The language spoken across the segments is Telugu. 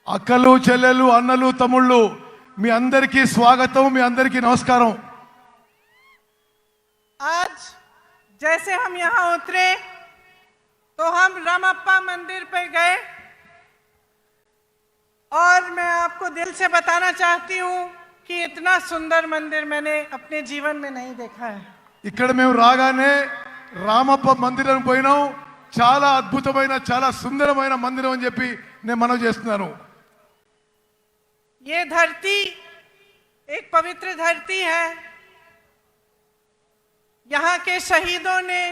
అక్కలు చెల్లెలు అన్నలు తమ్ముళ్ళు మీ అందరికీ స్వాగతం మీ అందరికీ నమస్కారం। आज जैसे हम यहाँ उतरे तो हम रामप्पा मंदिर पे गए और मैं आपको दिल से बताना चाहती हूँ कि इतना सुंदर मंदिर मैंने अपने जीवन में नहीं देखा है। ఇక్కడ మేము రాగానే రామప్ప మందిరం పోయినాం। చాలా అద్భుతమైన చాలా సుందరమైన మందిరం అని చెప్పి నేను మనవి చేస్తున్నాను। ये धरती एक पवित्र धरती है। यहाँ के शहीदों ने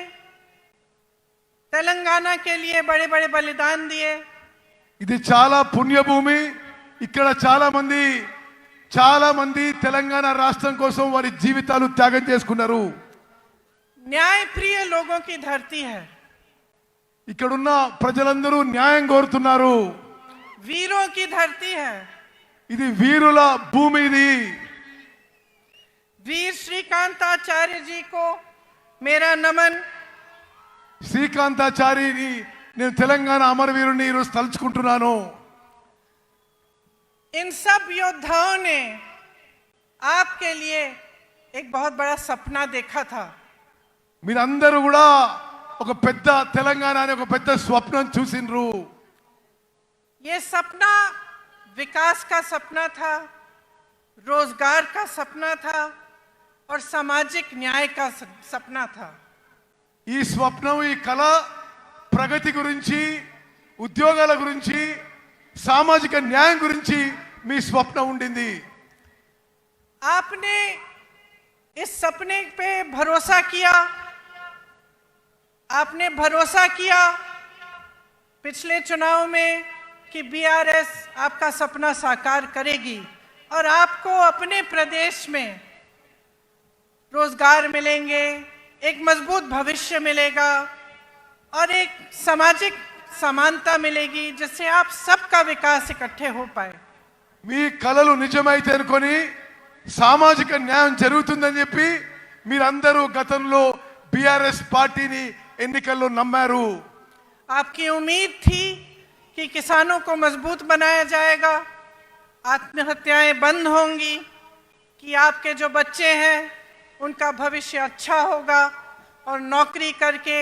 तेलंगाना के लिए बड़े बड़े बलिदान दिए। ఇది చాలా పుణ్యభూమి। ఇక్కడ చాలా మంది తెలంగాణ రాష్ట్రం కోసం వారి జీవితాలు త్యాగం చేసుకున్నారు। न्याय प्रिय लोगों की धरती है। ఇక్కడున్న ప్రజలందరూ న్యాయం కోరుతున్నారు। वीरों की धरती है। ఇది వీరుల భూమి। ఇది वीर श्रीकांताचार्य जी को मेरा नमन। శ్రీకాంతాచార్యని నేను తెలంగాణ అమరవీరుని ఈరోజు తలుచుకుంటున్నాను। इन सब योद्धाओं ने आपके लिए एक बहुत बड़ा सपना देखा था। మీరందరూ కూడా ఒక పెద్ద తెలంగాణ అనే ఒక పెద్ద స్వప్నం చూసిండ్రు। ये सपना विकास का सपना था, रोजगार का सपना था और सामाजिक न्याय का सपना था। ఈ స్వప్నం ఈ కళ ప్రగతి గురించి ఉద్యోగాల గురించి సామాజిక న్యాయం గురించి మీ స్వప్నం ఉండింది। आपने इस सपने पे भरोसा किया। आपने भरोसा किया पिछले चुनाव में कि बीआरएस आपका सपना साकार करेगी और आपको अपने प्रदेश में रोजगार मिलेंगे, एक मजबूत भविष्य मिलेगा और एक सामाजिक समानता मिलेगी जिससे आप सबका विकास इकट्ठे हो पाए। మీ కలలు నిజమైతే అనుకొని సామాజిక న్యాయం జరుగుతుందని చెప్పి మీరందరూ గతంలో బీఆర్ఎస్ పార్టీని ఎన్నికల్లో నమ్మారు। आपकी उम्मीद थी कि किसानों को मजबूत बनाया जाएगा, आत्महत्याएं बंद होंगी, कि आपके जो बच्चे हैं उनका भविष्य अच्छा होगा और नौकरी करके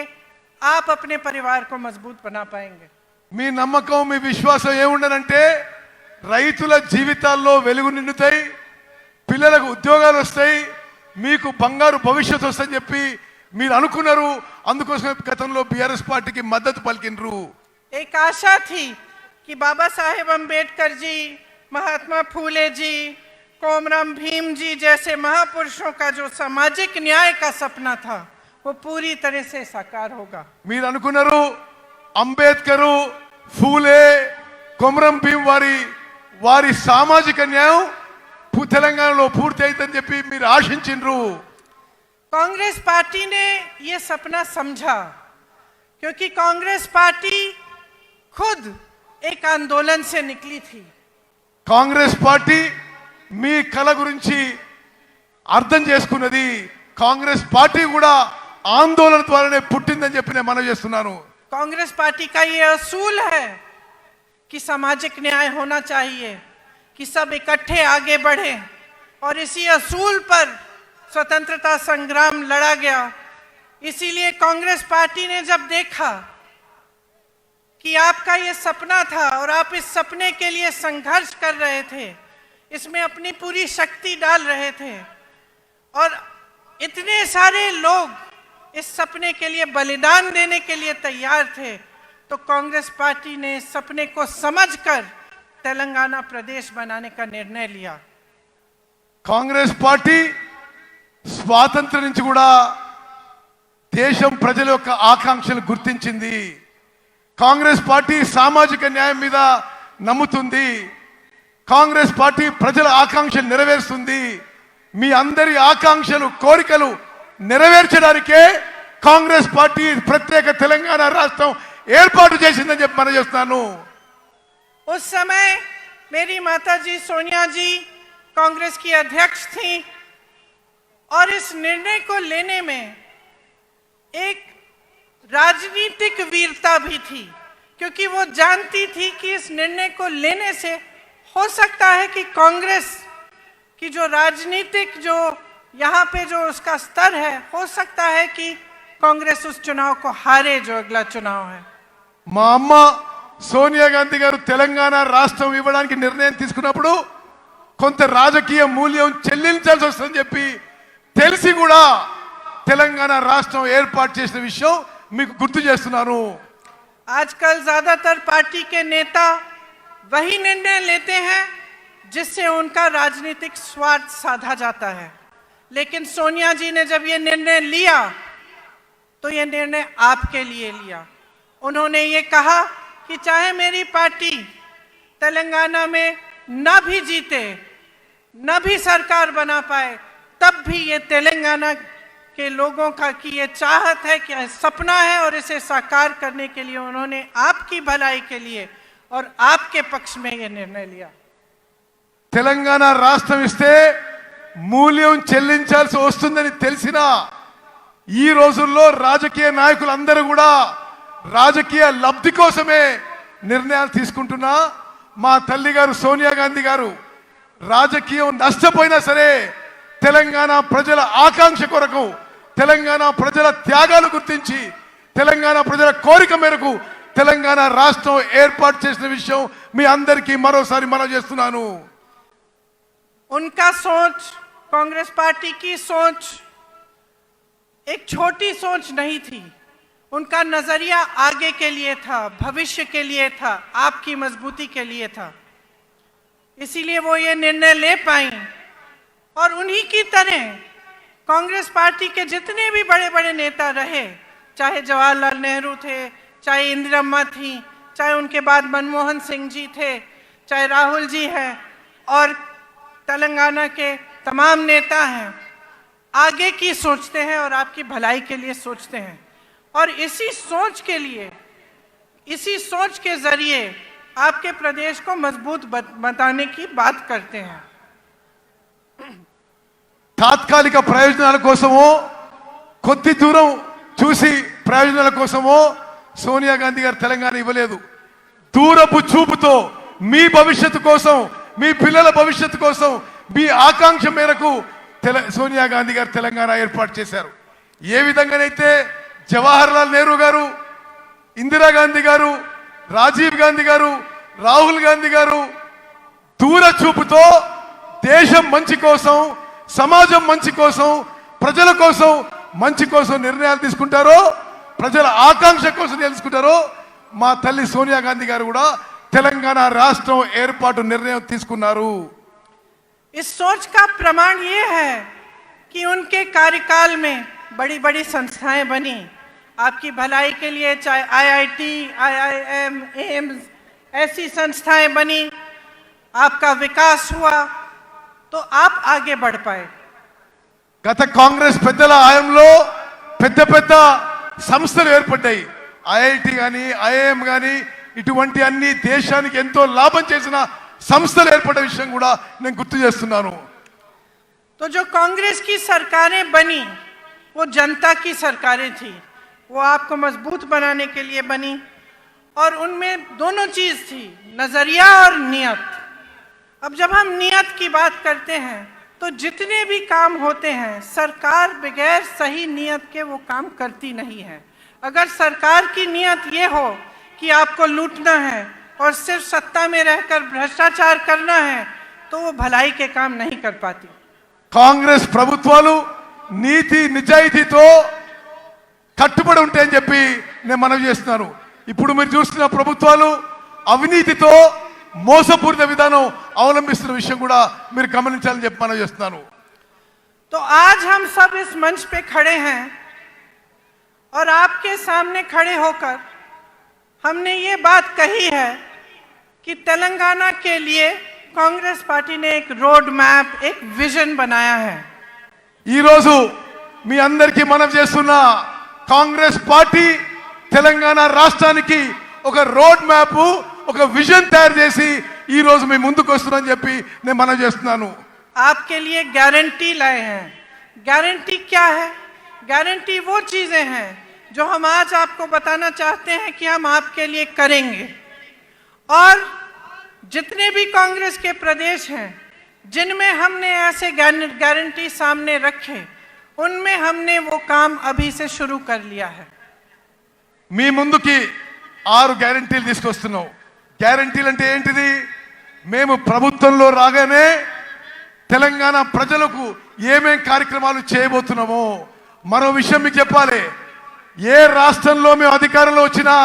आप अपने परिवार को मजबूत बना पाएंगे। మీ నమ్మకం మీ విశ్వాసం ఏముండనంటే రైతుల జీవితాల్లో వెలుగు నిండుతాయి, పిల్లలకు ఉద్యోగాలు వస్తాయి, మీకు బంగారు భవిష్యత్తు వస్తుందని చెప్పి మీరు అనుకున్నారు। అందుకోసం గతంలో బీఆర్ఎస్ పార్టీకి మద్దతు పలికినరు। एक आशा थी कि बाबा साहेब अम्बेडकर जी, महात्मा फूले जी, कोमराम भीम जी जैसे महापुरुषों का जो सामाजिक न्याय का सपना था वो पूरी तरह से साकार होगा। మీరు అనుకున్నారు అంబేద్కర్ ఫూలే కొమరం భీం వారి సామాజిక న్యాయం తెలంగాణలో పూర్తి అవుతుందని చెప్పి మీరు ఆశించిండ్రు। कांग्रेस पार्टी ने ये सपना समझा क्योंकि कांग्रेस पार्टी खुद एक आंदोलन से निकली थी। కాంగ్రెస్ పార్టీ మీ కల గురించి అర్థం చేసుకున్నది। కాంగ్రెస్ పార్టీ కూడా ఆందోళన ద్వారానే పుట్టిందని చెప్పి నేను మనవి చేస్తున్నాను। कांग्रेस पार्टी का ये असूल है कि सामाजिक न्याय होना चाहिए, कि सब इकट्ठे आगे बढ़े और इसी असूल पर स्वतंत्रता संग्राम लड़ा गया। इसीलिए कांग्रेस पार्टी ने जब देखा कि आपका ये सपना था और आप इस सपने के लिए संघर्ष कर रहे थे, इसमें अपनी पूरी शक्ति डाल रहे थे और इतने सारे लोग इस सपने के लिए बलिदान देने के लिए तैयार थे, तो कांग्रेस पार्टी ने इस सपने को समझकर तेलंगाना प्रदेश बनाने का निर्णय लिया। కాంగ్రెస్ పార్టీ స్వాతంత్ర్యం నుంచి కూడా దేశం ప్రజల యొక్క ఆకాంక్షలు గుర్తించింది। కాంగ్రెస్ పార్టీ సామాజిక న్యాయం మీద నమ్ముతుంది। కాంగ్రెస్ పార్టీ ప్రజల ఆకాంక్షలు నెరవేరుస్తుంది। మీ అందరి ఆకాంక్షలు కోరికలు నెరవేర్చడానికే కాంగ్రెస్ పార్టీ ప్రత్యేక తెలంగాణ రాష్ట్రం ఏర్పాటు చేసిందని చెప్పి మనం చేస్తున్నాను। उस समय मेरी माताजी सोनिया जी कांग्रेस की अध्यक्ष थी और इस निर्णय को लेने में एक राजनीतिक वीरता भी थी क्योंकि वो जानती थी कि इस निर्णय को लेने से हो सकता है कि कांग्रेस की जो राजनीतिक जो यहाँ पे जो उसका स्तर है, हो सकता है कि कांग्रेस उस चुनाव को हारे जो अगला चुनाव है। మా అమ్మ సోనియా గాంధీ గారు తెలంగాణ రాష్ట్రం ఇవ్వడానికి నిర్ణయం తీసుకున్నప్పుడు కొంత రాజకీయ మూల్యం చెల్లించాల్సి వస్తుందని చెప్పి తెలిసి కూడా తెలంగాణ రాష్ట్రం ఏర్పాటు చేసిన విషయం మీకు గుర్తు చేస్తున్నాను। आजकल ज्यादातर पार्टी के नेता वही निर्णय लेते हैं जिससे उनका राजनीतिक स्वार्थ साधा जाता है, लेकिन सोनिया जी ने जब ये निर्णय लिया तो ये निर्णय आपके लिए लिया। उन्होंने ये कहा कि चाहे मेरी पार्टी तेलंगाना में न भी जीते, न भी सरकार बना पाए, तब भी ये तेलंगाना के लोगों का की ये चाहत है, कि सपना है, और इसे साकार करने के लिए उन्होंने आपकी भलाई के लिए और आपके पक्ष में ये निर्णय लिया। తెలంగాణ రాష్ట్రం ఇస్తే మూల్యం చెల్లించాల్సి వస్తుందని తెలిసినా ఈ రోజుల్లో రాజకీయ నాయకులందరూ కూడా రాజకీయ లబ్ధి కోసమే నిర్ణయాలు తీసుకుంటున్నా మా తల్లి గారు సోనియా గాంధీ గారు రాజకీయం నష్టపోయినా సరే తెలంగాణ ప్రజల ఆకాంక్ష కొరకు, తెలంగాణ ప్రజల త్యాగాలు గుర్తించి, తెలంగాణ ప్రజల కోరిక మేరకు తెలంగాణ రాష్ట్రం ఏర్పాటు చేసిన విషయం మీ అందరికీ మరోసారి మనవి చేస్తున్నాను। उनका सोच, कांग्रेस पार्टी की सोच एक छोटी सोच नहीं थी। उनका नजरिया आगे के लिए था, भविष्य के लिए था, आपकी मजबूती के लिए था। इसीलिए वो ये निर्णय ले पाई। और उन्हीं की तरह कांग्रेस पार्टी के जितने भी बड़े बड़े नेता रहे, चाहे जवाहरलाल नेहरू थे, चाहे इंदिरम्मा थी, चाहे उनके बाद मनमोहन सिंह जी थे, चाहे राहुल जी हैं, और तेलंगाना के तमाम नेता हैं, आगे की सोचते हैं और आपकी भलाई के लिए सोचते हैं। और इसी सोच के लिए, इसी सोच के जरिए आपके प्रदेश को मजबूत बनाने की बात करते हैं। తాత్కాలిక ప్రయోజనాల కోసమో కొద్ది దూరం చూసి ప్రయోజనాల కోసమో సోనియా గాంధీ గారు తెలంగాణ ఇవ్వలేదు। దూరపు చూపుతో మీ భవిష్యత్తు కోసం, మీ పిల్లల భవిష్యత్తు కోసం, మీ ఆకాంక్ష మేరకు సోనియా గాంధీ గారు తెలంగాణ ఏర్పాటు చేశారు। ఏ విధంగానైతే జవహర్లాల్ నెహ్రూ గారు, ఇందిరాగాంధీ గారు, రాజీవ్ గాంధీ గారు, రాహుల్ గాంధీ గారు దూర చూపుతో దేశం మంచి కోసం, సమాజం మంచి కోసం, ప్రజల కోసం మంచి కోసం నిర్ణయాలు తీసుకుంటారో, ప్రజల ఆకాంక్ష కోసం తెలుసుకుంటారో, మా తల్లి సోనియా గాంధీ గారు కూడా తెలంగాణ రాష్ట్రం ఏర్పాటు నిర్ణయం తీసుకున్నారు। इस सोच का प्रमाण ये है कि उनके कार्यकाल में बड़ी बड़ी संस्थाएं बनी आपकी भलाई के लिए, चाहे आईआईटी, आईआईएम, एम्स, ऐसी संस्थाएं बनी, आपका विकास हुआ, तो आप आगे बढ़ पाए। గత కాంగ్రెస్ పెద్దల హయాంలో పెద్ద పెద్ద సంస్థలు ఏర్పడ్డాయి। ఐఐటి కానీ, ఐఐఎం కానీ, ఇటువంటి అన్ని దేశానికి ఎంతో లాభం చేసిన సంస్థలు ఏర్పడే విషయం కూడా నేను గుర్తు చేస్తున్నాను। तो जो कांग्रेस की सरकारें बनी वो जनता की सरकारें थी, वो आपको मजबूत बनाने के लिए बनी, और उनमें दोनों चीज थी, नजरिया और नियत। अब जब हम नियत की बात करते हैं तो जितने भी काम होते हैं, सरकार बगैर सही नियत के वो काम करती नहीं है। अगर सरकार की नियत ये हो कि आपको लूटना है और सिर्फ सत्ता में रहकर भ्रष्टाचार करना है, तो वो भलाई के काम नहीं कर पाती। కాంగ్రెస్ ప్రభుత్వాలు నీతి నిజాయితీతో కట్టుబడి ఉంటాయని చెప్పి నేను మనవి చేస్తున్నాను। ఇప్పుడు మీరు చూస్తున్న ప్రభుత్వాలు అవినీతితో మోసపూరిత విధానం అవలంబిస్తున్న విషయం కూడా మీరు గమనించాలని చెప్పి మనవి చేస్తున్నాను। तो आज हम सब इस मंच पे खड़े हैं और आपके सामने खड़े होकर हमने ये बात कही है कि तेलंगाना के लिए कांग्रेस पार्टी ने एक रोड मैप, एक विजन बनाया है। ఈ రోజు మీ అందరికీ మనవి చేస్తున్నా, కాంగ్రెస్ పార్టీ తెలంగాణ రాష్ట్రానికి ఒక రోడ్ మ్యాప్, ఒక విజన్ తయారు చేసి ఈ రోజు మీ ముందుకు వస్తున్నారని చెప్పి నేను మనవి చేస్తున్నాను। आपके लिए गारंटी लाए हैं। गारंटी क्या है? गारंटी वो चीजें हैं जो हम आज आपको बताना चाहते हैं कि हम आपके लिए करेंगे। और जितने भी कांग्रेस के प्रदेश हैं जिनमें हमने ऐसे गारंटी सामने रखे, उनमें हमने वो काम अभी से शुरू कर लिया है। మీ ముందుకి 6 గ్యారెంటీలు తీసుకొస్తున్నాం. గ్యారెంటీలు అంటే ఏంటిది? మేము ప్రభుత్వంలో రాగానే తెలంగాణ ప్రజలకు ఏమేం కార్యక్రమాలు చేయబోతున్నామో మరో విషయం మీకు చెప్పాలి. ఏ రాష్ట్రంలో మేము అధికారంలో వచ్చినా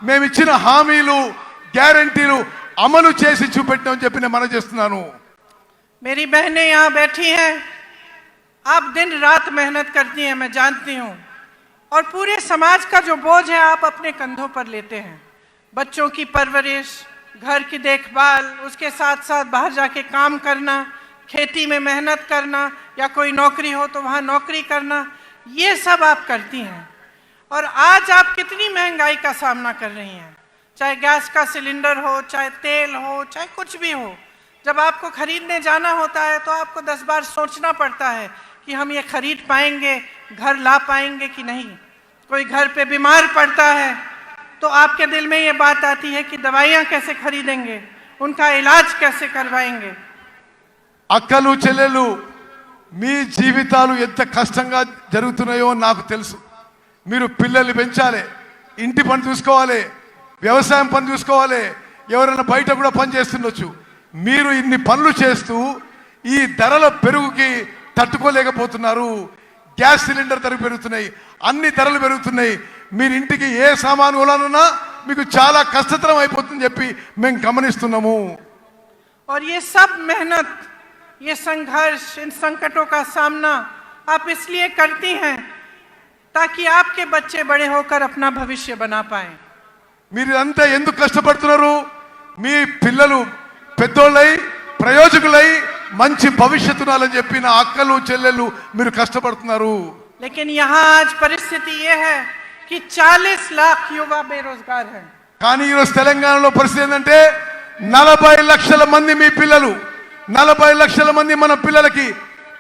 మేము ఇచ్చిన హామీలు గ్యారెంటీలు అమలు చేసి చూపెట్టామని చెప్పి నేను మనం చేస్తున్నాను. मेरी बहनें यहाँ बैठी हैं, आप दिन रात मेहनत करती हैं, मैं जानती हूँ, और पूरे समाज का जो बोझ है आप अपने कंधों पर लेते हैं। बच्चों की परवरिश, घर की देखभाल, उसके साथ साथ बाहर जाके काम करना, खेती में मेहनत करना, या कोई नौकरी हो तो वहाँ नौकरी करना, ये सब आप करती हैं। और आज आप कितनी महंगाई का सामना कर रही हैं, चाहे गैस का सिलेंडर हो, चाहे तेल हो, चाहे कुछ भी हो। जब आपको खरीदने जाना होता है तो आपको 10 बार सोचना पड़ता है कि हम ये खरीद पाएंगे, घर ला पाएंगे कि नहीं। कोई घर पे बीमार पड़ता है तो आपके दिल में ये बात आती है कि दवाइयाँ कैसे खरीदेंगे, उनका इलाज कैसे करवाएंगे। అక్కలు చెల్లెలు మీ జీవితాలు ఎంత కష్టంగా జరుగుతున్నాయో నాకు తెలుసు. మీరు పిల్లల్ని పెంచాలి, ఇంటి పని చూసుకోవాలి, వ్యవసాయం పని చూసుకోవాలి, ఎవరైనా బయట కూడా పని చేస్తుండొచ్చు. మీరు ఇన్ని పనులు చేస్తూ ఈ ధరల పెరుగుకి తట్టుకోలేకపోతున్నారు. గ్యాస్ సిలిండర్ ధరలు పెరుగుతున్నాయి, అన్ని ధరలు పెరుగుతున్నాయి. మీరు ఇంటికి ఏ సామాను కొనాలన్నా మీకు చాలా కష్టతరం అయిపోతుందని చెప్పి మేము గమనిస్తున్నాము. और ये सब मेहनत, ये संघर्ष, इन संकटों का सामना आप इसलिए करती हैं ताकि आपके बच्चे बड़े होकर अपना भविष्य बना पाएं। మీరు అంతా ఎందుకు కష్టపడుతున్నారు? మీ పిల్లలు పెద్దోళ్ళై ప్రయోజకులై మంచి భవిష్యత్తునాలని చెప్పి నా అక్కలు చెల్లెళ్ళు మీరు కష్టపడుతున్నారు. लेकिन यहाँ आज परिस्थिति ये है कि 40 लाख युवा बेरोजगार हैं। కానీ ఈరోజు తెలంగాణలో పరిస్థితి ఏంటంటే 40 లక్షల మంది మీ పిల్లలు, 40 లక్షల మంది మన పిల్లలకి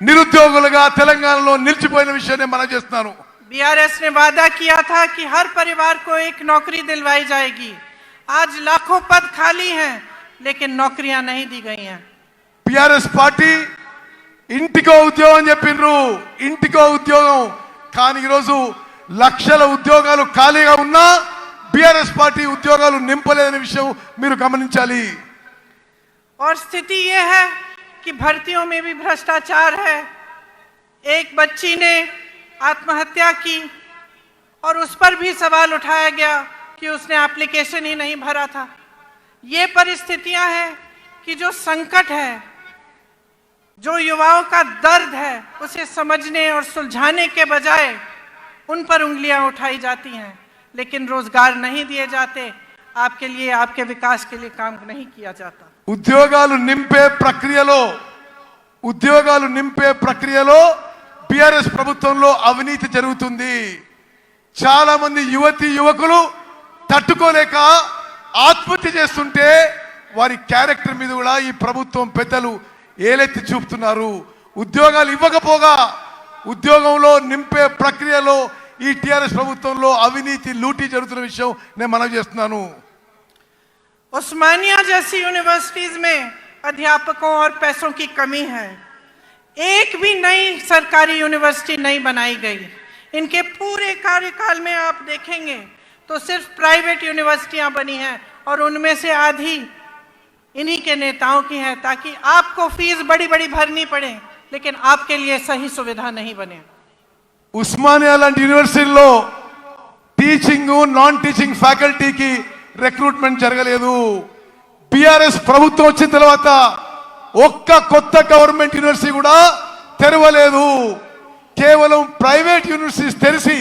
నిరుద్యోగులుగా తెలంగాణలో నిలిచిపోయిన విషయాన్ని మనం చేస్తున్నాను. बीआरएस ने वादा किया था कि हर परिवार को एक नौकरी दिलवाई जाएगी। आज लाखों पद खाली हैं लेकिन नौकरियां नहीं दी गई हैं। बीआरएस పార్టీ ఇంటికో ఉద్యోగం చెప్పిండ్రు, ఇంటికో ఉద్యోగం. కానీ ఈరోజు లక్షల ఉద్యోగాలు ఖాళీగా ఉన్నా बीआरएस పార్టీ ఉద్యోగాలు నింపలేదనే విషయం మీరు గమనించాలి. और स्थिति ये है कि भर्तियों में भी भ्रष्टाचार है। एक बच्ची ने आत्महत्या की और उस पर भी सवाल उठाया गया कि उसने एप्लीकेशन ही नहीं भरा था। ये परिस्थितियां हैं कि जो संकट है, जो युवाओं का दर्द है, उसे समझने और सुलझाने के बजाय उन पर उंगलियां उठाई जाती हैं, लेकिन रोजगार नहीं दिए जाते, आपके लिए, आपके विकास के लिए काम नहीं किया जाता। ఉద్యోగాలు నింపే ప్రక్రియలో बीआरएस ప్రభుత్వంలో అవినీతి జరుగుతుంది. చాలా మంది యువకులు తట్టుకోలేక ఆత్మహత్య చేస్తుంటే వారి క్యారెక్టర్ మీద కూడా ఈ ప్రభుత్వం పెద్దలు ఏలెత్తి చూపుతున్నారు. ఉద్యోగాలు ఇవ్వకపోగా ఉద్యోగంలో నింపే ప్రక్రియలో ఈ టిఆర్ఎస్ ప్రభుత్వంలో అవినీతి లూటీ జరుగుతున్న విషయం నేను మనవి చేస్తున్నాను. उस्मानिया जैसी यूनिवर्सिटीज में अध्यापकों और पैसों की कमी है। एक भी नई सरकारी यूनिवर्सिटी नहीं बनाई गई। इनके पूरे कार्यकाल में आप देखेंगे तो सिर्फ प्राइवेट यूनिवर्सिटियां बनी हैं और उनमें से आधी इन्हीं के नेताओं की है, ताकि आपको फीस बड़ी बड़ी भरनी पड़े लेकिन आपके लिए सही सुविधा नहीं बने। ఉస్మానియా లాంటి యూనివర్సిటీలో టీచింగ్ నాన్ టీచింగ్ ఫ్యాకల్టీకి రిక్రూట్మెంట్ జరగలేదు. बीआरएस ప్రభుత్వం వచ్చిన తర్వాత ఒక్క కొత్త గవర్నమెంట్ యూనివర్సిటీ కూడా తెరవలేదు. కేవలం ప్రైవేట్ యూనివర్సిటీస్ తెరిచి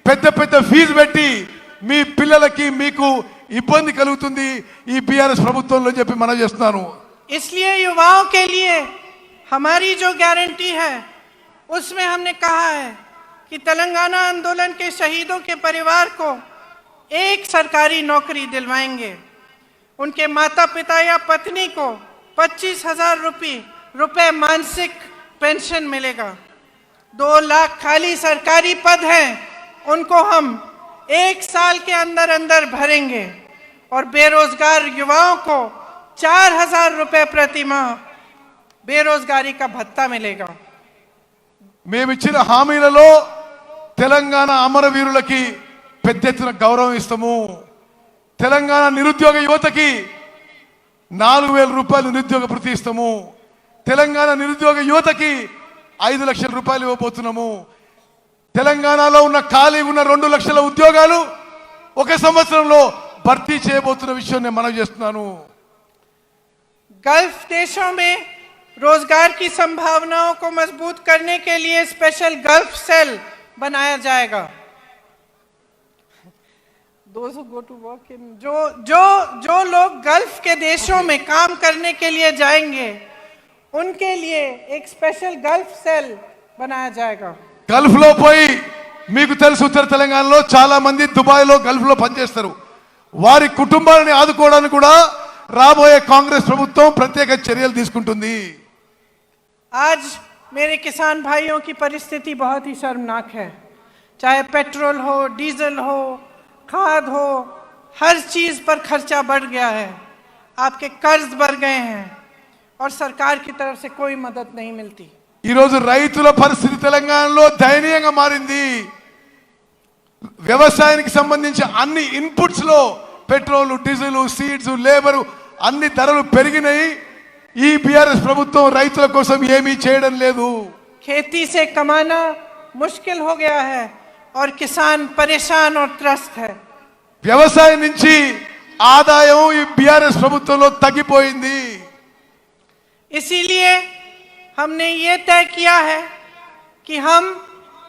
పెద్ద పెద్ద ఫీజు పెట్టి మీ పిల్లలకి మీకు ఇబ్బంది కలుగుతుంది ఈ बीआरएस ప్రభుత్వంలో చెప్పి మనం చేస్తున్నాను. इसलिए युवाओं के लिए हमारी जो गारंटी है उसमें हमने कहा है कि तेलंगाना आंदोलन के शहीदों के परिवार को एक सरकारी नौकरी दिलवाएंगे। उनके माता पिता या पत्नी को 25,000 रुपए मासिक पेंशन मिलेगा। 2 लाख खाली सरकारी पद हैं, उनको हम 1 साल के अंदर अंदर भरेंगे और बेरोजगार युवाओं को 4,000 रुपए प्रति माह बेरोजगारी का भत्ता मिलेगा। మేమిచ్చిన హామీలలో తెలంగాణ అమరవీరులకి పెద్ద ఎత్తున గౌరవం ఇస్తాము. తెలంగాణ నిరుద్యోగ యువతకి 4,000 రూపాయలు నిరుద్యోగ భృతి ఇస్తాము. తెలంగాణ నిరుద్యోగ యువతకి 5 లక్షల రూపాయలు ఇవ్వబోతున్నాము. తెలంగాణలో ఉన్న ఖాళీగా ఉన్న 2 లక్షల ఉద్యోగాలు 1 సంవత్సరంలో భర్తీ చేయబోతున్న విషయం నేను మనవి చేస్తున్నాను. गल्फ देशों में रोजगार की संभावनाओं को मजबूत करने के लिए स्पेशल गल्फ सेल बनाया जाएगा। Those who go to work in जो लोग गल्फ के देशों में काम करने के लिए जाएंगे उनके लिए एक स्पेशल गल्फ सेल बनाया जाएगा। గల్ఫ్ లో పోయి మీకు తెలుసు ఉత్తర తెలంగాణలో చాలా మంది దుబాయ్ లో గల్ఫ్ లో పనిచేస్తారు. వారి కుటుంబాలను ఆదుకోవడానికి కూడా రాబోయే కాంగ్రెస్ ప్రభుత్వం ప్రత్యేక చర్యలు తీసుకుంటుంది. आज मेरे किसान भाइयों की परिस्थिति बहुत ही शर्मनाक है। चाहे पेट्रोल हो, डीजल हो, खाद हो, हर चीज पर खर्चा बढ़ गया है। आपके कर्ज बढ़ गए हैं और सरकार की तरफ से कोई मदद नहीं मिलती। ఈ రోజు రైతుల పరిస్థితి తెలంగాణలో దయనీయంగా మారింది. వ్యవసాయానికి సంబంధించి అన్ని ఇన్పుట్స్ లో పెట్రోల్, డీజిల్, సీడ్స్, లేబర్ అన్ని ధరలు పెరిగినాయి. ఈ బీఆర్ఎస్ ప్రభుత్వం రైతుల కోసం ఏమీ చేయడం లేదు. खेती से कमाना मुश्किल हो गया है और किसान परेशान और त्रस्त है। వ్యవసాయం నుంచి ఆదాయం ఈ బీఆర్ఎస్ ప్రభుత్వంలో తగ్గిపోయింది. इसीलिए हमने ये तय किया है कि हम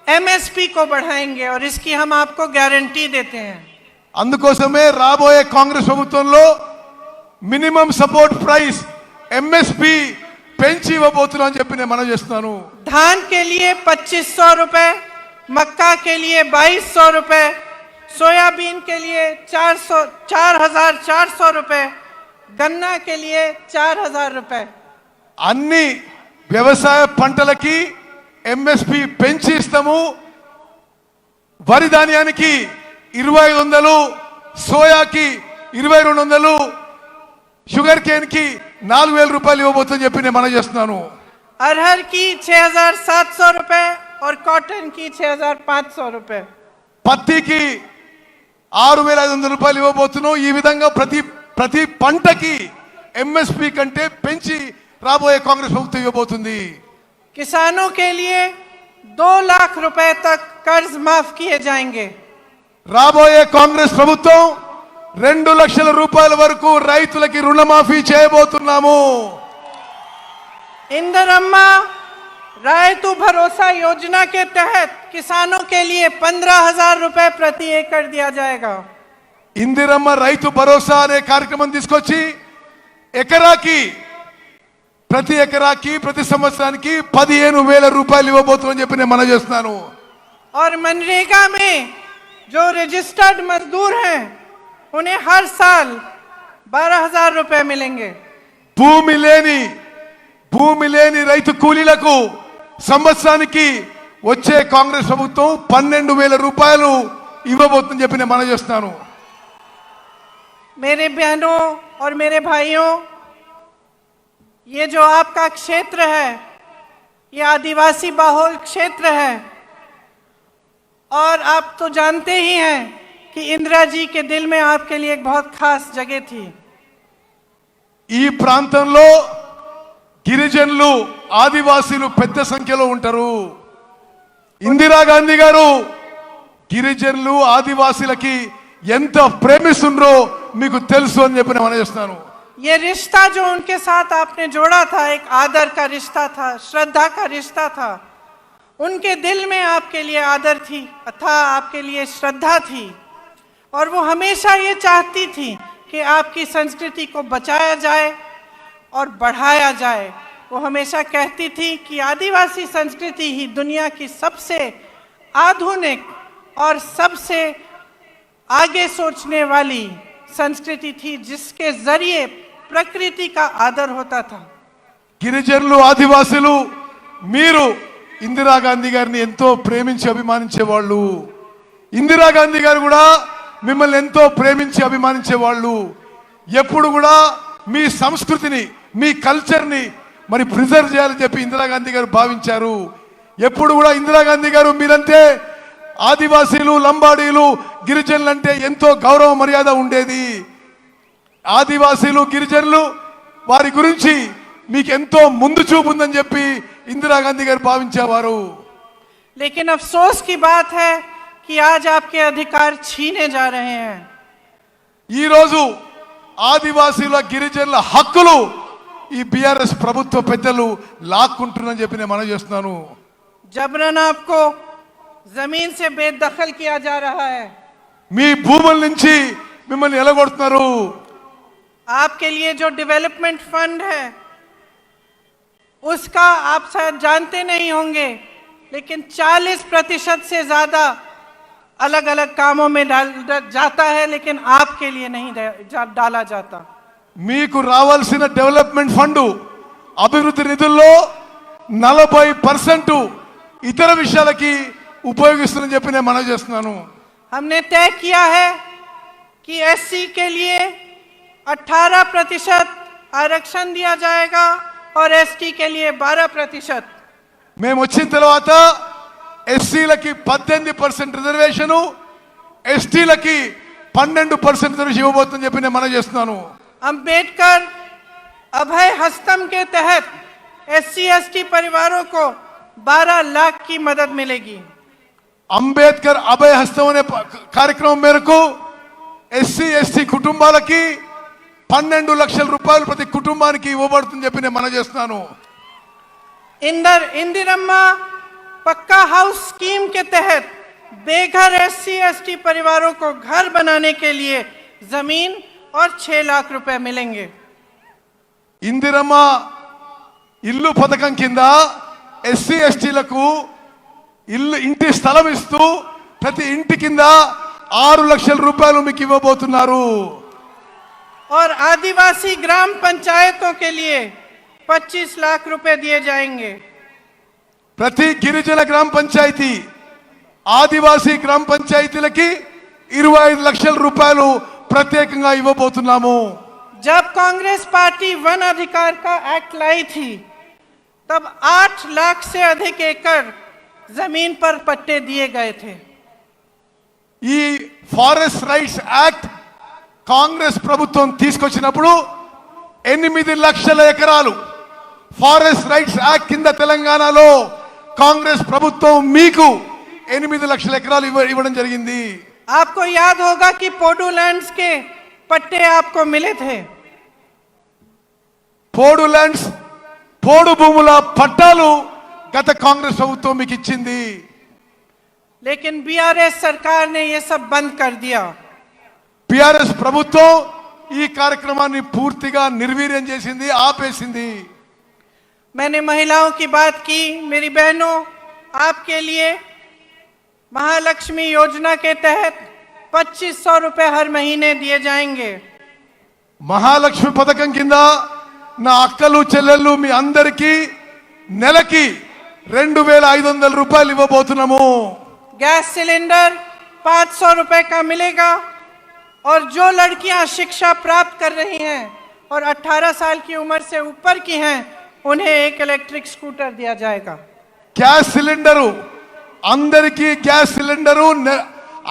एमएसपी को बढ़ाएंगे और इसकी हम आपको गारंटी देते हैं। అందుకోసమే రాబోయే కాంగ్రెస్ ప్రభుత్వంలో మినిమం సపోర్ట్ ప్రైస్ ఎంఎస్పి పెంచి ఇవ్వబోతున్నాం అని చెప్పి నేను మనవి చేస్తున్నాను. धान के लिए 2,500 रुपए, मक्का के लिए 2,200 रुपए, सोयाबीन के लिए 4,400 रुपए, गन्ना के लिए 4,000 रुपए। అన్ని వ్యవసాయ పంటలకి ఎంఎస్పి పెంచి ఇస్తాము. వరి ధాన్యానికి 2,500, సోయాకి 2,200, షుగర్ కేన్ కి 4,000 రూపాయలు ఇవ్వబోతుందని చెప్పి నేను మనవి చేస్తున్నాను. अरहर की 6,700 रुपए और कॉटन की 6,500 रुपए। పత్తికి 6,500 రూపాయలు ఇవ్వబోతున్నాం. ఈ విధంగా ప్రతి పంటకి ఎంఎస్పి కంటే పెంచి రాబోయే కాంగ్రెస్ ప్రభుత్వం ఇవ్వబోతుంది. किसानों के लिए 2 लाख रुपए तक कर्ज माफ किए जाएंगे। రాబోయే కాంగ్రెస్ ప్రభుత్వం 2 లక్షల రూపాయల వరకు రైతులకి రుణమాఫీ చేయబోతున్నాము. इंदिरम्मा रायतु भरोसा योजना के तहत किसानों के लिए 15,000 रुपए प्रति एकड़ दिया जाएगा। ఇందిరమ్మ రైతు భరోసా అనే కార్యక్రమం తీసుకొచ్చి ప్రతి ఎకరాకి ప్రతి సంవత్సరానికి 15,000 రూపాయలు ఇవ్వబోతున్నామని చెప్పి నేను మనవి చేస్తున్నాను. और मनरेगा में जो रजिस्टर्ड मजदूर हैं उन्हें हर साल 12,000 रुपए मिलेंगे। భూమి లేని రైతు కూలీలకు సంవత్సరానికి వచ్చే కాంగ్రెస్ ప్రభుత్వం 12,000 రూపాయలు ఇవ్వబోతుందని చెప్పి నేను మనవి చేస్తున్నాను. मेरे बहनों और मेरे भाइयों, ये जो आपका क्षेत्र है ये आदिवासी बहुल क्षेत्र है और आप तो जानते ही हैं कि इंदिरा जी के दिल में आपके लिए एक बहुत खास जगह थी। ఈ ప్రాంతంలో గిరిజనులు, ఆదివాసీలు పెద్ద సంఖ్యలో ఉంటారు. ఇందిరాగాంధీ గారు గిరిజనులు, ఆదివాసీలకి ఎంత ప్రేమిస్తుండ్రో మీకు తెలుసు అని చెప్పి నేను చేస్తున్నాను. ये रिश्ता जो उनके साथ आपने जोड़ा था एक आदर का रिश्ता था, श्रद्धा का रिश्ता था। उनके दिल में आपके लिए आदर थी तथा आपके लिए श्रद्धा थी और वो हमेशा ये चाहती थी कि आपकी संस्कृति को बचाया जाए और बढ़ाया जाए। वो हमेशा कहती थी कि आदिवासी संस्कृति ही दुनिया की सबसे आधुनिक और सबसे आगे सोचने वाली संस्कृति थी जिसके जरिए प्रकृति का आदर होता था। గిరిజనులు, ఆదివాసీలు మీరు ఇందిరాగాంధీ గారిని ఎంతో ప్రేమించి అభిమానించేవాళ్ళు. ఇందిరాగాంధీ గారు కూడా మిమ్మల్ని ఎంతో ప్రేమించి అభిమానించే వాళ్ళు. ఎప్పుడు కూడా మీ సంస్కృతిని, మీ కల్చర్ని మరి ప్రిజర్వ్ చేయాలని చెప్పి ఇందిరాగాంధీ గారు భావించారు. ఎప్పుడు కూడా ఇందిరాగాంధీ గారు మీరంటే ఆదివాసీలు, లంబాడీలు, గిరిజనులు అంటే ఎంతో గౌరవ మర్యాద ఉండేది. ఆదివాసీలు, గిరిజనులు వారి గురించి మీకు ఎంతో ముందు చూపు ఉందని చెప్పి ఇందిరాగాంధీ గారు భావించేవారు. लेकिन अफसोस की बात है कि आज आपके अधिकार छीने जा रहे हैं. ఈ రోజు ఆదివాసీల, గిరిజనుల హక్కులు ఈ బీఆర్ఎస్ ప్రభుత్వ పెద్దలు లాక్కుంటున్నారని చెప్పి నేను మనవి చేస్తున్నాను. जबरन आपको जमीन से बेदखल किया जा रहा है. మీ భూముల నుంచి మిమ్మల్ని ఎలగొడుతున్నారు. आपके लिए जो डेवलपमेंट फंड है उसका आप शायद जानते नहीं होंगे, लेकिन 40% से ज्यादा अलग अलग कामों में जाता है, लेकिन आपके लिए नहीं डाला जाता. మీకు రావాల్సిన డెవలప్మెంట్ ఫండ్, అభివృద్ధి నిధుల్లో 40% ఇతర విషయాలకి ఉపయోగిస్తుందని చెప్పి నేను మనవి చేస్తున్నాను. हमने तय किया है कि एससी के लिए 18% आरक्षण दिया जाएगा और एसटी के लिए 12%. మేము వచ్చిన తర్వాత ఎస్సీలకి 18% రిజర్వేషను, ఎస్టీలకి 12% రిజర్వేషన్ ఇవ్వబోతుందని చెప్పి నేను మనవి చేస్తున్నాను. अंबेडकर अभय हस्तम के तहत एससी एसटी परिवारों को 12 लाख की मदद मिलेगी. అంబేద్కర్ అభయ హస్తం అనే కార్యక్రమం మేరకు ఎస్సీ ఎస్టీ కుటుంబాలకి 12 లక్షల రూపాయలు ప్రతి కుటుంబానికి ఇవ్వబడుతుందని చెప్పి నేను మనవి చేస్తున్నాను. इंदिरम्मा पक्का हाउस स्कीम के तहत बेघर एससी एसटी परिवारों को घर बनाने के लिए जमीन और 6 लाख रुपए मिलेंगे. ఇందిరమ్మ ఇల్లు పథకం కింద ఎస్సీ ఎస్టీలకు ఇంటి స్థలం ఇస్తూ ప్రతి ఇంటి కింద 6 లక్షల రూపాయలు మీకు ఇవ్వబోతున్నారు. और आदिवासी ग्राम पंचायतों के लिए 25 लाख रुपए दिए जाएंगे. ప్రతి గిరిజన గ్రామ పంచాయతీ, ఆదివాసీ గ్రామ పంచాయతీలకి 25 లక్షల రూపాయలు ప్రత్యేకంగా ఇవ్వబోతున్నాము. जब कांग्रेस पार्टी वन अधिकार का एक्ट लाई थी तब 8 लाख से अधिक एकड़ जमीन पर पट्टे दिए गए थे. ఈ ఫారెస్ట్ రైట్స్ యాక్ట్ కాంగ్రెస్ ప్రభుత్వం తీసుకొచ్చినప్పుడు 8 లక్షల ఎకరాలు ఫారెస్ట్ రైట్స్ యాక్ట్ కింద తెలంగాణలో కాంగ్రెస్ ప్రభుత్వం మీకు 8 లక్షల ఎకరాలు ఇవ్వడం జరిగింది. आपको याद होगा कि पोडू लैंड्स के पट्टे आपको मिले थे. పోడు ల్యాండ్స్, పోడు భూముల పట్టాలు గత కాంగ్రెస్ ప్రభుత్వం మీకు ఇచ్చింది. लेकिन बीआरएस सरकार ने ये सब बंद कर दिया. బీఆర్ఎస్ ప్రభుత్వం ఈ కార్యక్రమాన్ని పూర్తిగా నిర్వీర్యం చేసింది, ఆపేసింది. मैंने महिलाओं की बात की. मेरी बहनों, आपके लिए महालक्ष्मी योजना के तहत 2500 रुपए हर महीने दिए जाएंगे. మహాలక్ష్మి పథకం కింద నా అక్కలు, చెల్లెళ్ళు మీ అందరికీ నెలకి 2500 రూపాయలు ఇవ్వబోతున్నాము. गैस सिलेंडर 500 रुपए का मिलेगा. और जो लड़कियां शिक्षा प्राप्त कर रही हैं और 18 साल की उम्र से ऊपर की हैं, उन्हें एक इलेक्ट्रिक स्कूटर दिया जाएगा. గ్యాస్ సిలిండరు, అందరికీ గ్యాస్ సిలిండరు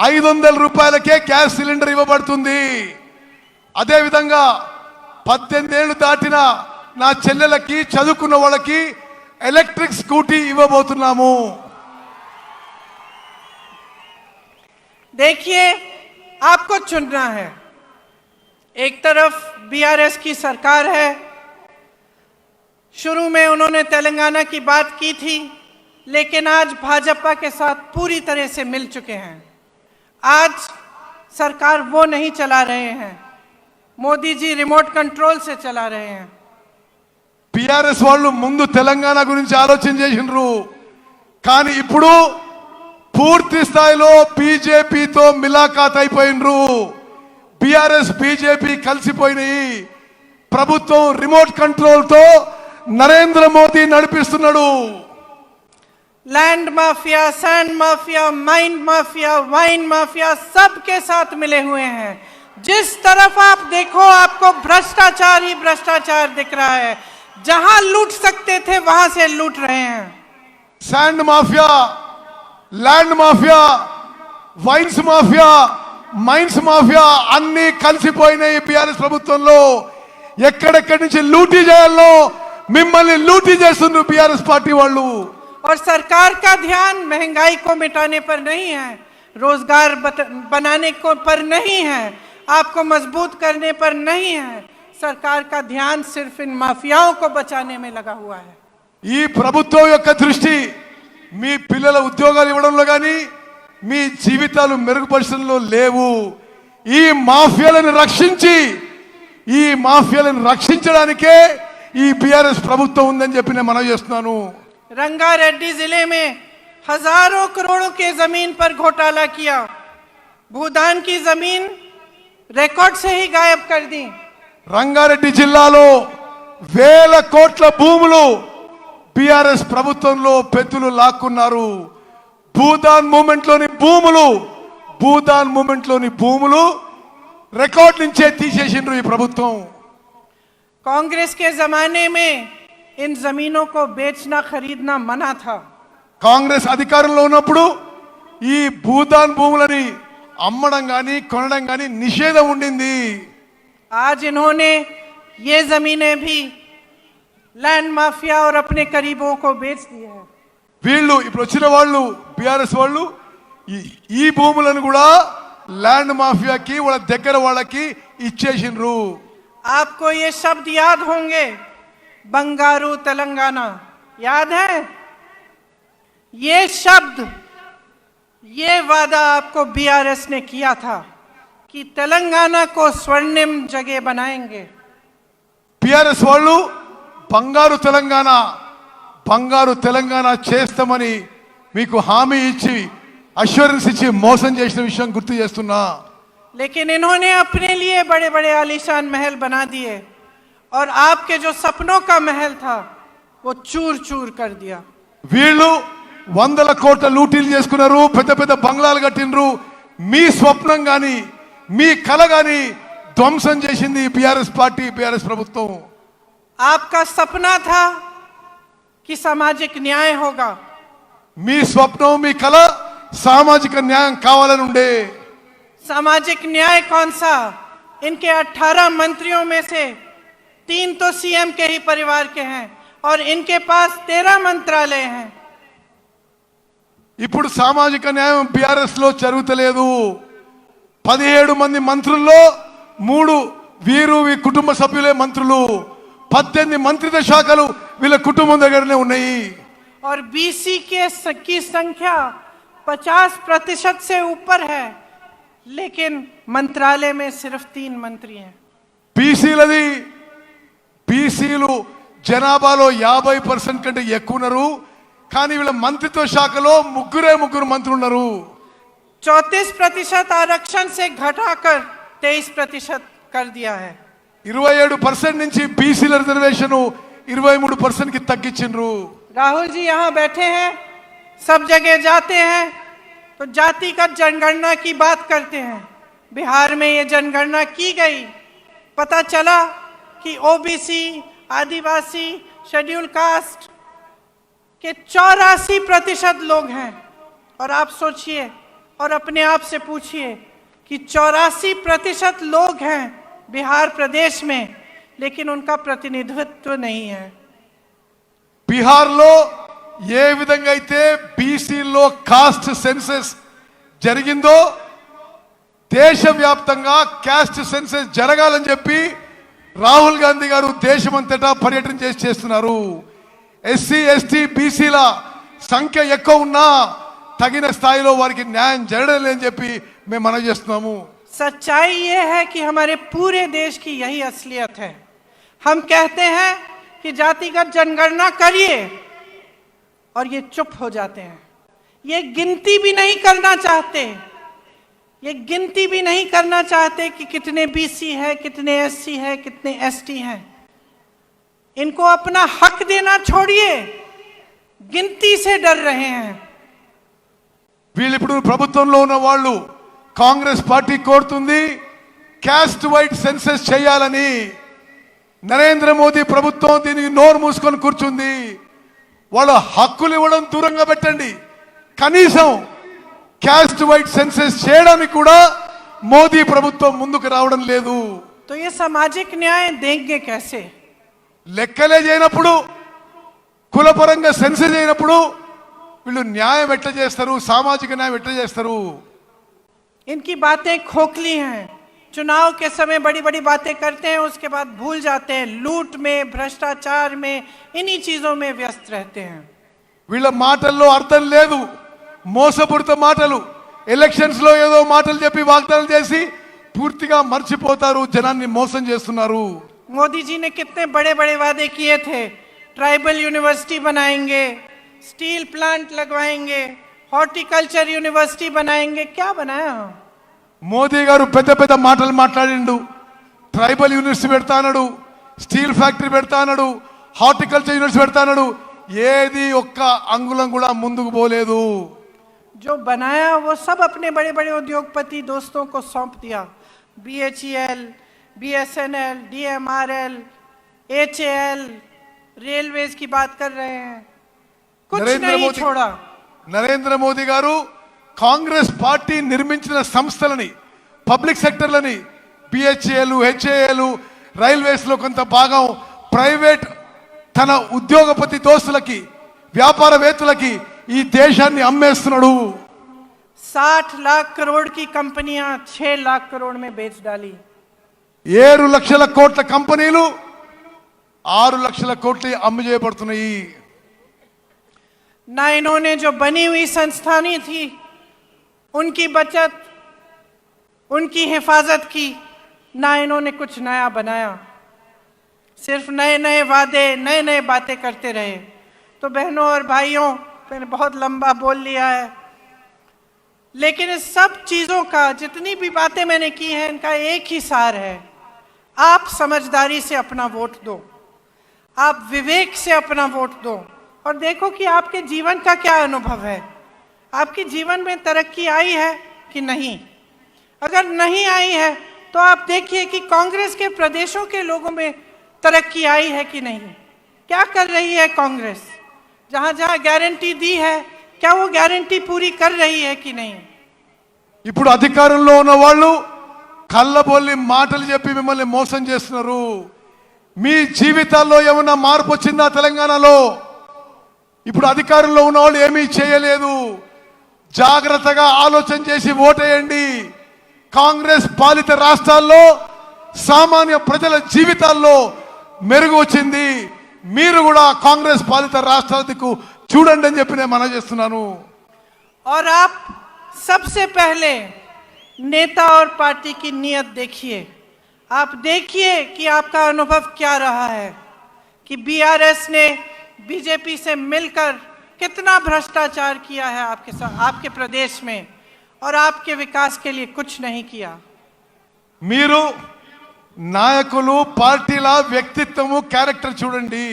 500 రూపాయలకే గ్యాస్ సిలిండర్ ఇవ్వబడుతుంది. అదేవిధంగా 18 ఏళ్ళు దాటిన నా చెల్లెలకి, చదువుకున్న వాళ్ళకి ఎలక్ట్రిక్ స్కూటీ ఇవ్వబోతున్నాము. देखिए, आपको चुनना है. एक तरफ बीआरएस की सरकार है. शुरू में उन्होंने तेलंगाना की बात की थी, लेकिन आज भाजपा के साथ पूरी तरह से मिल चुके हैं. आज सरकार वो नहीं चला रहे हैं, मोदी जी रिमोट कंट्रोल से चला रहे हैं. బీఆర్ఎస్ వాళ్ళు ముందు తెలంగాణ గురించి ఆలోచన చేసినారు, కానీ ఇప్పుడు పూర్తి స్థాయిలో బీజేపీతో మిలాఖాత్ అయిపోయినరు. BRS BJP కలిసిపోయినాయి. ప్రభుత్వం రిమోట్ కంట్రోల్తో నరేంద్ర మోదీ నడిపిస్తున్నాడు. Land mafia, sand mafia, mine mafia, wine mafia सबके साथ मिले हुए हैं। जिस तरफ आप देखो आपको भ्रष्टाचार ही भ्रष्टाचार दिख रहा है। जहां लूट सकते थे वहां से लूट रहे हैं। Sand mafia, land mafia, wines mafia, mines mafia అన్ని కలిసిపోయినాయి బీఆర్ఎస్ ప్రభుత్వంలో. ఎక్కడెక్కడి నుంచి లూటీ చేయాలో మిమ్మల్ని లూటీ చేస్తున్నారు బీఆర్ఎస్ పార్టీ వాళ్ళు. और सरकार का ध्यान महंगाई को मिटाने पर नहीं है, रोजगार बनाने को पर नहीं है, आपको मजबूत करने पर नहीं है। सरकार का ध्यान सिर्फ इन माफियाओं को बचाने में लगा हुआ है। ఈ ప్రభుత్వం యొక్క దృష్టి మీ పిల్లల ఉద్యోగాలు ఇవ్వడంలో కానీ మీ జీవితాలు మెరుగుపరచడంలో లేవు. ఈ మాఫియాలను రక్షించడానికే ఈ బీఆర్ఎస్ ప్రభుత్వం ఉందని చెప్పి నేను మనవి చేస్తున్నాను. रंगारेड्डी जिले में हजारों करोड़ों के जमीन पर घोटाला किया, भूदान की जमीन रिकॉर्ड से ही गायब कर दी। రంగారెడ్డి జిల్లాలో వేల కోట్ల భూములు బీఆర్ఎస్ ప్రభుత్వంలో పెద్దలు లాక్కున్నారు. భూదాన్ మూమెంట్ లోని భూములు రికార్డ్ నుంచే తీసేసిండ్రు ఈ ప్రభుత్వం. कांग्रेस के जमाने में इन जमीनों को बेचना खरीदना मना था। కాంగ్రెస్ అధికారంలో ఉన్నప్పుడు ఈ భూదాన్ భూములని అమ్మడం గాని కొనడం గాని నిషేధం ఉండింది. आज इन्होंने ये जमीनें भी लैंड माफिया और अपने करीबों को बेच दिया है। వీళ్ళు ఇప్పుడు వచ్చిన వాళ్ళు బీఆర్ఎస్ వాళ్ళు ఈ భూములను కూడా ల్యాండ్ మాఫియాకి వాళ్ళ దగ్గర వాళ్ళకి ఇచ్చేసిండ్రు. आपको ये शब्द याद होंगे, बंगारू तेलंगाना याद है? ये शब्द, ये वादा आपको बीआरएस ने किया था कि तेलंगाना को स्वर्णिम जगह बनाएंगे। బీఆర్ఎస్ వాళ్ళు బంగారు తెలంగాణ చేస్తామని మీకు హామీ ఇచ్చి అష్యూరెన్స్ ఇచ్చి మోసం చేసిన విషయం గుర్తు చేస్తున్నా. लेकिन इन्होंने अपने लिए बड़े बड़े आलीशान महल बना दिए और आपके जो सपनों का महल था वो चूर चूर कर दिया। వీళ్ళు వందల కోట్ల లూటీలు చేసుకున్నారు, పెద్ద పెద్ద బంగ్లాలు కట్టినరు. మీ స్వప్నం గాని మీ కల గాని ధ్వంసం చేసింది బీఆర్ఎస్ పార్టీ, బీఆర్ఎస్ ప్రభుత్వం. आपका सपना था कि सामाजिक न्याय होगा। మీ స్వప్నం మీ కల సామాజిక న్యాయం కావాలని ఉండే. सामाजिक न्याय कौन सा? इनके 18 मंत्रियों में से 3 तो सीएम के ही परिवार के हैं और इनके पास 13 मंत्रालय हैं। ఇప్పుడు సామాజిక న్యాయం బీఆర్ఎస్ లో జరుగుతలేదు. 17 మంది మంత్రుల్లో 3 వీరు కుటుంబ సభ్యులే మంత్రులు. 18 మంత్రిత్వ శాఖలు వీళ్ళ కుటుంబం దగ్గరనే ఉన్నాయి. और बीसी की संख्या 50% से ऊपर है, लेकिन मंत्रालय में सिर्फ 3 मंत्री हैं। బీసీలు జనాభాలో 50% కంటే ఎక్కువ ఉన్నారు, కానీ వీళ్ళ మంత్రిత్వ శాఖలో ముగ్గురు మంత్రులు ఉన్నారు. 34% आरक्षण से घटाकर 23% कर दिया है। 27% నుంచి బీసీల రిజర్వేషన్ 23% కి తగ్గించిండ్రు. राहुल जी यहाँ बैठे हैं, सब जगह जाते हैं तो जातिगत जनगणना की बात करते हैं। बिहार में ये जनगणना की गई, पता चला कि ओबीसी, आदिवासी, शेड्यूल कास्ट के 84% लोग हैं। और आप सोचिए और अपने आप से पूछिए कि 84% लोग हैं बिहार प्रदेश में, लेकिन उनका प्रतिनिधित्व नहीं है। बिहार लो ఏ విధంగా అయితే బీసీలో కాస్ట్ సెన్సస్ జరిగిందో దేశవ్యాప్తంగా కాస్ట్ సెన్సస్ జరగాలని చెప్పి రాహుల్ గాంధీ గారు దేశమంతటా పర్యటన చేస్తున్నారు. ఎస్సీ ఎస్టీ బీసీల సంఖ్య ఎక్కువ ఉన్నా తగిన స్థాయిలో వారికి న్యాయం జరగలేదని చెప్పి మేము మనవి చేస్తున్నాము. सच्चाई ये है कि हमारे पूरे देश की यही असलियत है। हम कहते हैं कि जातिगत जनगणना करिए और ये चुप हो जाते हैं। ये गिनती भी नहीं करना चाहते कि कितने बीसी है, कितने एससी है, कितने एसटी हैं। इनको अपना हक देना छोड़िए, गिनती से डर रहे हैं। వీళ్ళు ఇప్పుడు ప్రభుత్వంలో ఉన్న వాళ్ళు కాంగ్రెస్ పార్టీ కోరుతుంది క్యాస్ట్ వైడ్ సెన్సస్ చేయాలని. నరేంద్ర మోదీ ప్రభుత్వం దీనికి నోరు మూసుకొని కూర్చుంది. వాళ్ళ హక్కులు ఇవ్వడం దూరంగా పెట్టండి, కనీసం క్యాస్ట్ వైడ్ సెన్సస్ చేయడానికి కూడా మోదీ ప్రభుత్వం ముందుకు రావడం లేదు. तो ये सामाजिक न्याय देंगे कैसे? లెక్కలే చేయనప్పుడు, కులపరంగా సెన్సస్ చేయనప్పుడు వీళ్ళు న్యాయం ఎట్లా చేస్తారు, సామాజిక న్యాయం ఎట్లా చేస్తారు? इनकी बातें खोखली हैं। चुनाव के समय बड़ी बड़ी बातें करते हैं, उसके बाद भूल जाते हैं, लूट में, भ्रष्टाचार में, इन्हीं चीजों में व्यस्त रहते हैं। వీళ్ళ మాటల్లో అర్థం లేదు, మోసపూరిత మాటలు. ఎలక్షన్స్ లో ఏదో మాటలు చెప్పి వాగ్దానాలు చేసి పూర్తిగా మర్చిపోతారు, జనాన్ని మోసం చేస్తున్నారు. मोदी जी ने कितने बड़े बड़े वादे किए थे, ट्राइबल यूनिवर्सिटी बनाएंगे, स्टील प्लांट लगवाएंगे, हॉर्टिकल्चर यूनिवर्सिटी बनाएंगे, क्या बनाया? మోదీ గారు పెద్ద పెద్ద మాటలు మాట్లాడిండు. ట్రైబల్ యూనివర్సిటీ పెడతా అన్నాడు, స్టీల్ ఫ్యాక్టరీ పెడతా అన్నాడు, హార్టికల్చర్ యూనివర్సిటీ పెడతా అన్నాడు. ఏది ఒక్క అంగుళం కూడా ముందుకు పోలేదు. जो बनाया वो सब अपने बड़े बड़े उद्योगपति दोस्तों को सौंप दिया। BHEL, BSNL, DMRL, HAL, railways की बात कर रहे हैं, कुछ नहीं छोड़ा। నరేంద్ర మోదీ గారు కాంగ్రెస్ పార్టీ నిర్మించిన సంస్థలని, పబ్లిక్ సెక్టర్లని, BHEL, HAL, రైల్వేస్ లో కొంత భాగం ప్రైవేట్ తన ఉద్యోగపతి దోస్తులకి, వ్యాపారవేత్తలకి ఈ దేశాన్ని అమ్మేస్తున్నాడు. 60 लाख करोड़ की कंपनियां 6 लाख करोड़ में बेच डाली। 7 లక్షల కోట్ల కంపెనీలు 6 లక్షల కోట్లు అమ్ము చేయబడుతున్నాయి. ना इन्होंने जो बनी हुई संस्थानें थी उनकी बचत, उनकी हिफाजत की, ना इन्होंने कुछ नया बनाया, सिर्फ नए नए वादे, नए नए बातें करते रहे। तो बहनों और भाइयों, मैंने बहुत लंबा बोल लिया है, लेकिन इस सब चीज़ों का, जितनी भी बातें मैंने की हैं, इनका एक ही सार है, आप समझदारी से अपना वोट दो, आप विवेक से अपना वोट दो और देखो कि आपके जीवन का क्या अनुभव है, आपके जीवन में तरक्की आई है कि नहीं। अगर नहीं आई है तो आप देखिए कि कांग्रेस के प्रदेशों के लोगों में तरक्की आई है कि नहीं। क्या कर रही है कांग्रेस? जहां जहां गारंटी दी है, क्या वो गारंटी पूरी कर रही है कि नहीं? ఇప్పుడు అధికారంలో ఉన్న వాళ్ళు కళ్ళబొల్లి మాటలు చెప్పి మిమ్మల్ని మోసం చేస్తున్నారు. మీ జీవితాల్లో ఏమైనా మార్పు వచ్చిందా తెలంగాణలో? ఇప్పుడు అధికారంలో ఉన్న వాళ్ళు ఏమీ చేయలేదు. జాగ్రత్తగా ఆలోచన చేసి ఓటేయండి. కాంగ్రెస్ పాలిత రాష్ట్రాల్లో సామాన్య ప్రజల జీవితాల్లో మెరుగు వచ్చింది. మీరు కూడా కాంగ్రెస్ పాలిత రాష్ట్రాలకు చూడండి అని చెప్పి నేను మనవి చేస్తున్నాను. और आप सबसे पहले नेता और पार्टी की नीयत देखिए। आप देखिए कि आपका अनुभव क्या रहा है, कि BRS ने बीजेपी से मिलकर कितना भ्रष्टाचार किया है आपके साथ, आपके प्रदेश में, और आपके विकास के लिए कुछ नहीं किया। మీరు నాయకులు, పార్టీల వ్యక్తిత్వము, క్యారెక్టర్ చూడండి.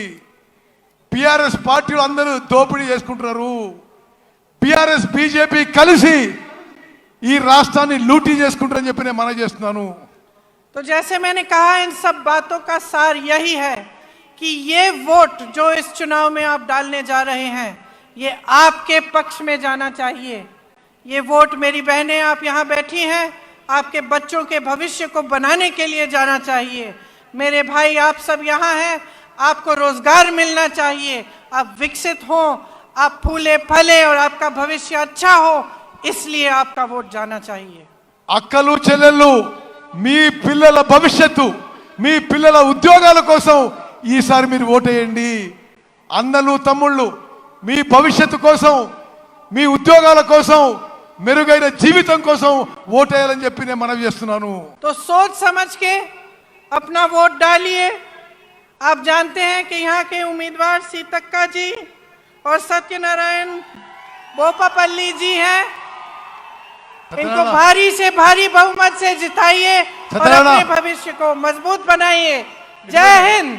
BRS పార్టీలు అందరూ దోపిడీ చేసుకుంటున్నారు. BRS BJP కలిసి ఈ రాష్ట్రాన్ని లూటీ చేసుకుంటారని చెప్పి నేను మనవి చేస్తున్నాను. तो जैसे मैंने कहा, इन सब बातों का सार यही है कि ये वोट जो इस चुनाव में आप डालने जा रहे हैं, ये आपके पक्ष में जाना चाहिए। ये वोट, मेरी बहनें आप यहाँ बैठी हैं, आपके बच्चों के भविष्य को बनाने के लिए जाना चाहिए। मेरे भाई आप सब यहाँ हैं, आपको रोजगार मिलना चाहिए, आप विकसित हो, आप फूले फले और आपका भविष्य अच्छा हो, इसलिए आपका वोट जाना चाहिए। అక్కలు చెల్లెళ్ళు, మీ పిల్లల భవిష్యత్తు, మీ పిల్లల ఉద్యోగాల కోసం ఈసారి మీరు ఓటేయండి. అన్నలు తమ్ముళ్ళు, మీ భవిష్యత్తు కోసం, మీ ఉద్యోగాల కోసం, మెరుగైన జీవితం కోసం ఓటేయాలని చెప్పి నేను మనవి చేస్తున్నాను. तो सोच समझ के अपना वोट डालिए। आप जानते हैं कि यहाँ के उम्मीदवार सीतक्का जी और सत्यनारायण बोपापल्ली जी हैं। इनको भारी से भारी बहुमत से जिताइए और अपने भविष्य को मजबूत बनाइए। जय हिंद।